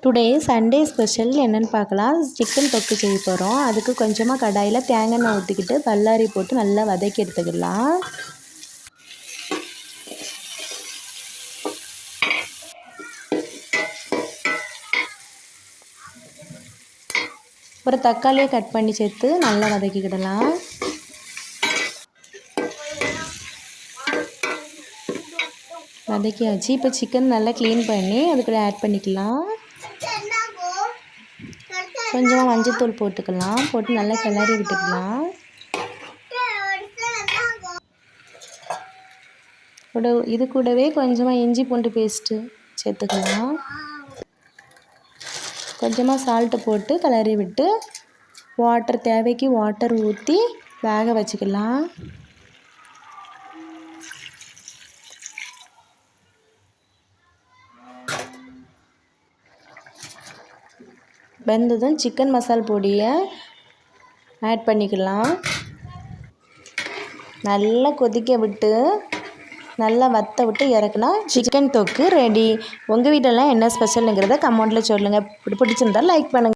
Today Sunday special என்னென்னு பார்க்கலாம். Chicken தொக்கு செய்ய போகிறோம். அதுக்கு கொஞ்சமாக கடாயில் தேங்காய் எண்ணெய் ஊற்றிக்கிட்டு பல்லாரி போட்டு நல்லா வதக்கி எடுத்துக்கலாம். ஒரு தக்காளியை கட் பண்ணி சேர்த்து நல்லா வதக்கிக்கிடலாம். வதக்கியாச்சு. இப்போ சிக்கன் நல்லா க்ளீன் பண்ணி அதுக்குள்ளே ஆட் பண்ணிக்கலாம். கொஞ்சமாக மஞ்சள்தூள் போட்டுக்கலாம். போட்டு நல்லா கிளறி விட்டுக்கலாம். இது கூடவே கொஞ்சமாக இஞ்சி பூண்டு பேஸ்ட்டு சேர்த்துக்கலாம். கொஞ்சமாக சால்ட்டு போட்டு கிளறி விட்டு தேவைக்கு வாட்டர் ஊற்றி வேக வச்சுக்கலாம். வெந்ததும் சிக்கன் மசாலா பொடியை ஆட் பண்ணிக்கலாம். நல்லா கொதிக்க விட்டு நல்லா வற்ற விட்டு இறக்குனா சிக்கன் தொக்கு ரெடி. உங்கள் வீட்டிலலாம் என்ன ஸ்பெஷலுங்கிறத கமெண்ட்டில் சொல்லுங்கள். பிடிச்சிருந்தால் லைக் பண்ணுங்கள்.